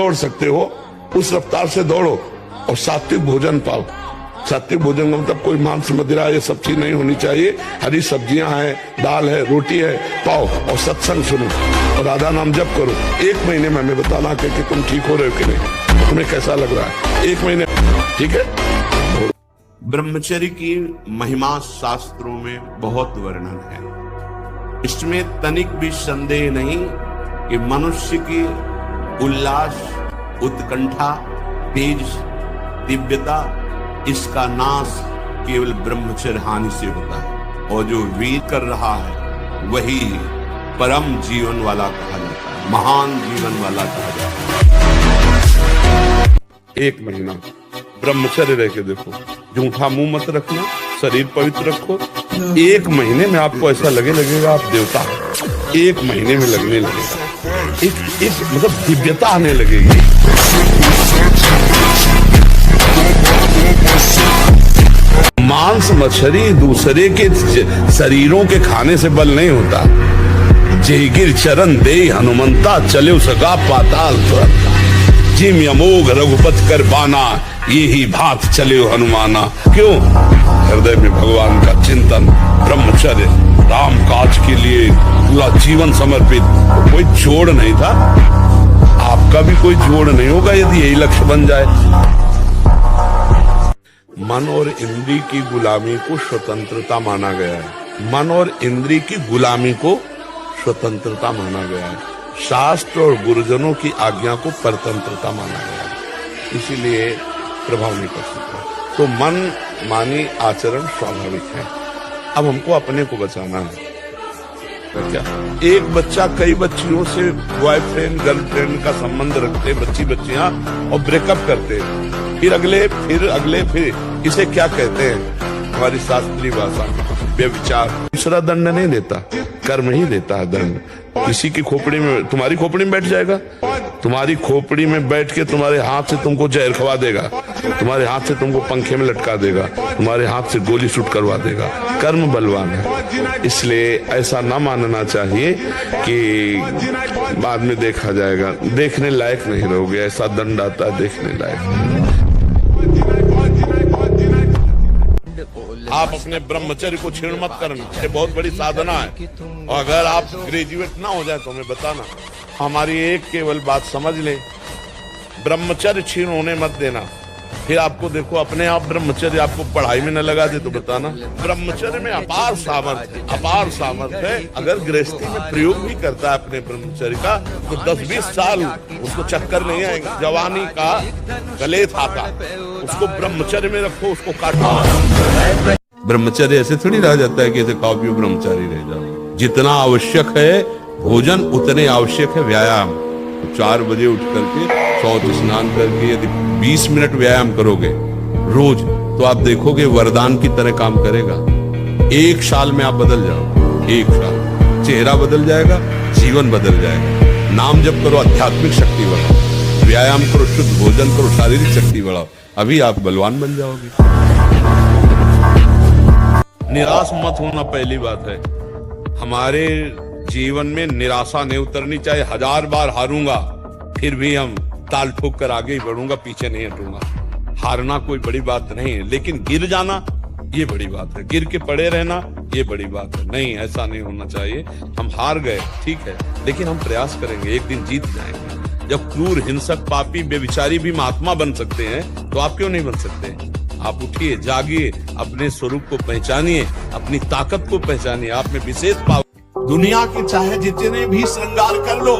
दौड़ सकते हो उस रफ्तार से दौड़ो और सात्विक भोजन पाओ। सात्विक भोजन का मतलब कोई मांस मदिरा ये सब चीज नहीं होनी चाहिए। हरी सब्जियां हैं, दाल है, रोटी है, पाओ और सत्संग सुनो और राधा नाम जप करो। 1 महीने में हमें बताना कि तुम ठीक हो रहे हो कि नहीं, तुम्हें कैसा लग रहा है। 1 महीने, ठीक है। ब्रह्मचर्य की महिमा शास्त्रों में बहुत वर्णन है। इसमें तनिक भी संदेह नहीं कि मनुष्य की उल्लास, उत्कंठा, तेज, दिव्यता, इसका नाश केवल ब्रह्मचर्य हानि से होता है। और जो वीर कर रहा है वही परम जीवन वाला कहा जाता है, महान जीवन वाला कहा जाता है। 1 महीना ब्रह्मचर्य रह के देखो, झूठा मुंह मत रखना, शरीर पवित्र रखो। 1 महीने में आपको ऐसा लगेगा आप देवता। 1 महीने में लगने लगेगा, एक मतलब दिव्यता आने लगेगी। मांस मछली दूसरे के शरीरों के खाने से बल नहीं होता। जय गिर चरण दे हनुमंता, चले सगा पाताल तुरंत। जिम यमोग रघुपत कर बाना, ये ही भात चले हनुमाना। क्यों? हृदय में भगवान का चिंतन, ब्रह्मचर्य, राम काज के लिए पूरा जीवन समर्पित। कोई जोड़ नहीं था, आपका भी कोई जोड़ नहीं होगा यदि यही लक्ष्य बन जाए। मन और इंद्री की गुलामी को स्वतंत्रता माना गया है। मन और इंद्री की गुलामी को स्वतंत्रता माना गया है। शास्त्र और गुरुजनों की आज्ञा को परतंत्रता माना गया है, इसीलिए प्रभाव नहीं कर सकता। तो मन मानी आचरण स्वाभाविक है। अब हमको अपने को बचाना है। क्या एक बच्चा कई बच्चियों से बॉयफ्रेंड गर्लफ्रेंड का संबंध रखते, बच्चियां, और ब्रेकअप करते, फिर अगले इसे क्या कहते हैं हमारी शास्त्रीय भाषा में? व्यभिचार। दूसरा दंड नहीं देता, कर्म ही देता है दंड। किसी की खोपड़ी में, तुम्हारी खोपड़ी में बैठ जाएगा, तुम्हारी खोपड़ी में बैठ के तुम्हारे हाथ से तुमको जहर खवा देगा, तुम्हारे हाथ से तुमको पंखे में लटका देगा, तुम्हारे हाथ से गोली शूट करवा देगा। कर्म बलवान है, इसलिए ऐसा ना मानना चाहिए कि बाद में देखा जाएगा। देखने लायक नहीं रहोगे, ऐसा दंड आता है देखने लायक। आप अपने ब्रह्मचर्य को छीण मत करना, ये बहुत बड़ी साधना है। और अगर आप ग्रेजुएट ना हो जाए तो हमें बताना। हमारी एक केवल बात समझ ले, ब्रह्मचर्य छीण होने मत देना। फिर आपको देखो अपने आप ब्रह्मचर्य आपको पढ़ाई में न लगा दे तो बताना। ब्रह्मचर्य में अपार सामर्थ्य है। अगर गृहस्थी में प्रयोग भी करता है अपने ब्रह्मचर्य का तो 10-20 साल उसको चक्कर नहीं आएगा। जवानी का गले था, उसको ब्रह्मचर्य में रखो, उसको काटो। ब्रह्मचर्य ऐसे थोड़ी रह जाता है कि ऐसे खाओ पियो ब्रह्मचारी रह जाओ। जितना आवश्यक है भोजन उतने आवश्यक है व्यायाम। 4 बजे उठ करके शौच स्नान करके यदि 20 मिनट व्यायाम करोगे रोज तो आप देखोगे वरदान की तरह काम करेगा। 1 साल में आप बदल जाओगे। 1 साल चेहरा बदल जाएगा, जीवन बदल जाएगा। नाम जप करो, आध्यात्मिक शक्ति बढ़ाओ, व्यायाम करो, शुद्ध भोजन करो, शारीरिक शक्ति बढ़ाओ, अभी आप बलवान बन जाओगे। निराश मत होना पहली बात है। हमारे जीवन में निराशा नहीं उतरनी चाहिए। 1000 बार हारूंगा फिर भी हम ताल ठोक कर आगे ही बढ़ूंगा, पीछे नहीं हटूंगा। हारना कोई बड़ी बात नहीं है, लेकिन गिर जाना ये बड़ी बात है। गिर के पड़े रहना ये बड़ी बात है। नहीं, ऐसा नहीं होना चाहिए। हम हार गए ठीक है, लेकिन हम प्रयास करेंगे, एक दिन जीत जाएंगे। जब क्रूर, हिंसक, पापी, बेविचारी भी महात्मा बन सकते हैं तो आप क्यों नहीं बन सकते? आप उठिए, जागिए, अपने स्वरूप को पहचानिए, अपनी ताकत को पहचानिए, आप में विशेष पावर। दुनिया के चाहे जितने भी श्रृंगार कर लो,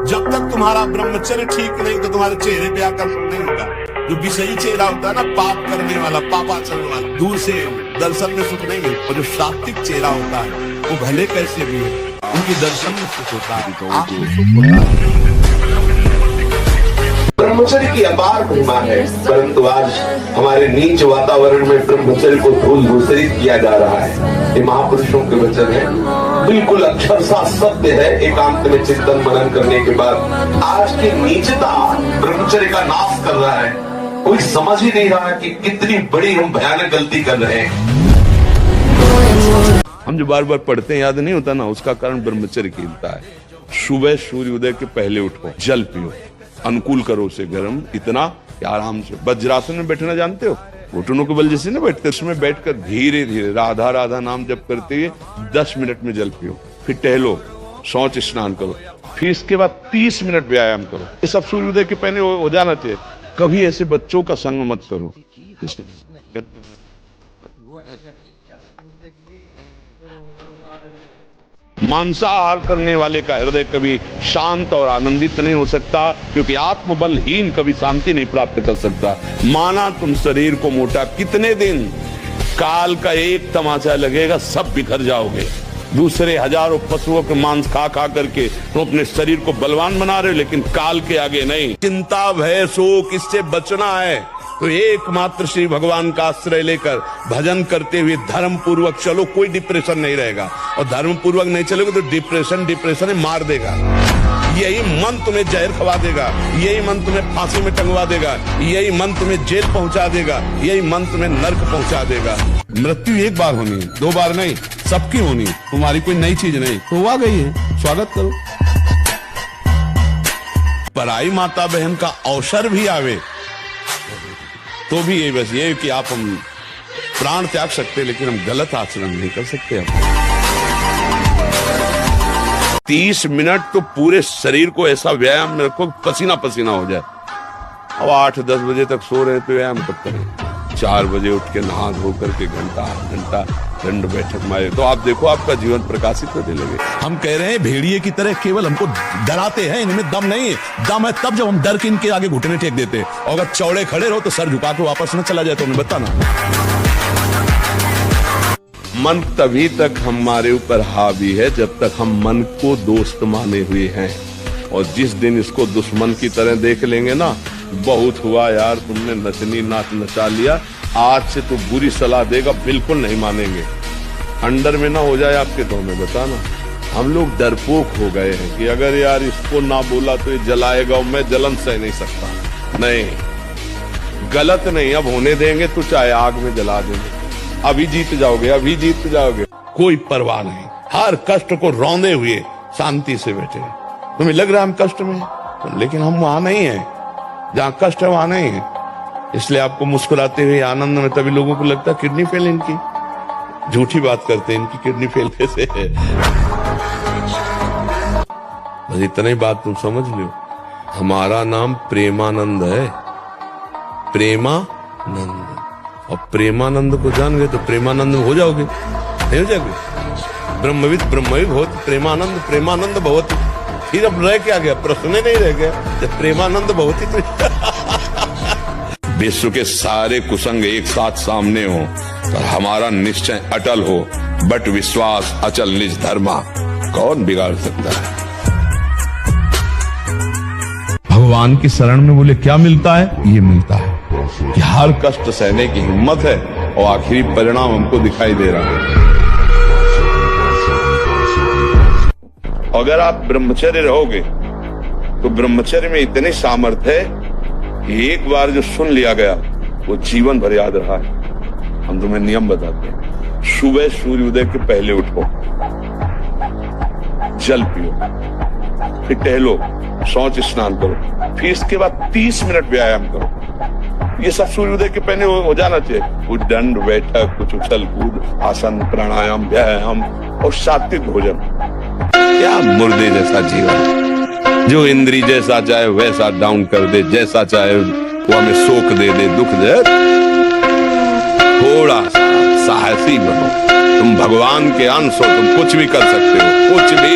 जब तक तुम्हारा ब्रह्मचर्य ठीक नहीं तो तुम्हारे चेहरे पे आकर्षण नहीं होगा। जो विषयी चेहरा होता है ना, पाप करने वाला, पापाचरण वाला, दूर से दर्शन में सुख नहीं मिलता। और जो सात्विक चेहरा होता है वो भले कैसे भी है, उनकी दर्शन में सुख होता है, आंख में सुख होता है। ब्रह्मचर्य की अपार महिमा है, परंतु आज हमारे नीच वातावरण में ब्रह्मचर्य को धूल धूसरित किया जा रहा है। ये महापुरुषों के वचन है, बिल्कुल अक्षरशः सत्य है। एकांत में चिंतन मनन करने के बाद आज की नीचता ब्रह्मचर्य का नाश कर रहा है। कोई समझ ही नहीं रहा कि कितनी बड़ी हम भयानक गलती कर रहे हैं। हम जो बार बार पढ़ते हैं याद नहीं होता ना, उसका कारण ब्रह्मचर्य कीमता है। सुबह सूर्योदय के पहले उठो, जल पियो, अनुकूल करो उसे गर्म इतना कि आराम से। वज्रासन में बैठना जानते हो, घुटनों के बल जैसे ना बैठते, उसमें बैठकर धीरे धीरे राधा राधा नाम जप करते हुए 10 मिनट में जल पियो, फिर टहलो, शौच स्नान करो, फिर इसके बाद 30 मिनट व्यायाम करो। ये सब सूर्योदय के पहले हो जाना चाहिए। कभी ऐसे बच्चों का संग मत करो। मांसाहार करने वाले का हृदय कभी शांत और आनंदित नहीं हो सकता, क्योंकि आत्मबलहीन कभी शांति नहीं प्राप्त कर सकता। माना तुम शरीर को मोटा, कितने दिन काल का एक तमाचा लगेगा, सब बिखर जाओगे। दूसरे हजारों पशुओं के मांस खा खा करके तुम अपने शरीर को बलवान बना रहे हो, लेकिन काल के आगे नहीं। चिंता भय शोक इससे बचना है तो एकमात्र श्री भगवान का आश्रय लेकर भजन करते हुए धर्म पूर्वक चलो, कोई डिप्रेशन नहीं रहेगा। और धर्म पूर्वक नहीं चलोगे तो डिप्रेशन मार देगा। यही मन तुम्हें जहर खवा देगा, यही मन तुम्हें फांसी में टंगवा देगा, यही मन तुम्हें जेल पहुंचा देगा, यही मन तुम्हें नर्क पहुंचा देगा। मृत्यु एक बार होनी है, 2 बार नहीं, सबकी होनी। तुम्हारी कोई नई चीज नहीं, तो आ गई है, स्वागत करो। पराई माता बहन का अवसर भी आवे तो भी ये बस ये कि आप हम प्राण त्याग सकते, लेकिन हम गलत आचरण नहीं कर सकते। हम 30 मिनट तो पूरे शरीर को ऐसा व्यायाम में रखो पसीना पसीना हो जाए। अब 8-10 बजे तक सो रहे तो व्यायाम कब करें? 4 बजे उठ के नहा धो करके घंटा दंड बैठक मारे तो आप देखो आपका जीवन प्रकाशित होने लगे। हम कह रहे हैं भेड़िए की तरह केवल हमको डराते हैं, इनमें दम नहीं है। दम है तब जब हम डर के इनके आगे घुटने टेक देते हैं, और अगर चौड़े खड़े रहो तो सर झुका के वापस न चला जाए तो हमें बताना। मन तभी तक हमारे ऊपर हावी है जब तक हम मन को दोस्त माने हुए हैं, और जिस दिन इसको दुश्मन की तरह देख लेंगे ना, बहुत हुआ यार, तुमने नचनी नाच नचा लिया, आज से तो बुरी सलाह देगा, बिल्कुल नहीं मानेंगे। अंडर में ना हो जाए आपके तो हमें बताना। हम लोग डरपोक हो गए हैं कि अगर यार इसको ना बोला तो ये जलाएगा, और मैं जलन सह नहीं सकता। नहीं, गलत नहीं, अब होने देंगे तो चाहे आग में जला देंगे। अभी जीत जाओगे, अभी जीत जाओगे, कोई परवाह नहीं। हर कष्ट को रौंदे हुए शांति से बैठे। तुम्हें लग रहा है हम कष्ट में, लेकिन हम वहां नहीं है। जहाँ कष्ट है वहां नहीं है, इसलिए आपको मुस्कुराते हुए आनंद में तभी लोगों को लगता है किडनी फेल इनकी। झूठी बात करते हैं, इनकी किडनी फेल कैसे है। बस इतना ही बात तुम समझ लो, हमारा नाम प्रेमानंद है, प्रेमानंद। और प्रेमानंद को जान गए तो प्रेमानंद हो जाओगे, नहीं हो जाओगे? ब्रह्मविद ब्रह्मविद होत प्रेमानंद प्रेमानंद बहुत। फिर अब रह क्या गया? प्रश्न नहीं रह गया, जब प्रेमानंद बहुत ही तो विश्व के सारे कुसंग एक साथ सामने हो और हमारा निश्चय अटल हो, बट विश्वास अचल निज धर्मा, कौन बिगाड़ सकता है? भगवान की शरण में बोले क्या मिलता है? ये मिलता है कि हर कष्ट सहने की हिम्मत है, और आखिरी परिणाम हमको दिखाई दे रहा है। अगर आप ब्रह्मचर्य रहोगे तो ब्रह्मचर्य में इतनी सामर्थ्य है कि एक बार जो सुन लिया गया वो जीवन भर याद रहा है। हम तुम्हें नियम बताते हैं, सुबह सूर्योदय के पहले उठो, जल पियो, फिर टहलो, शौच स्नान करो, फिर इसके बाद 30 मिनट व्यायाम करो। ये सब सूर्योदय के पहले हो जाना चाहिए। कुछ दंड बैठक, कुछ उछल कूद, आसन, प्राणायाम, व्यायाम और सात्विक भोजन। क्या मुर्दे जैसा जीवन, जो इंद्री जैसा चाहे वैसा डाउन कर दे, जैसा चाहे वो हमें शोक दे दे, दुख दे। थोड़ा सा साहसी बनो, तुम भगवान के अंश हो, तुम कुछ भी कर सकते हो, कुछ भी।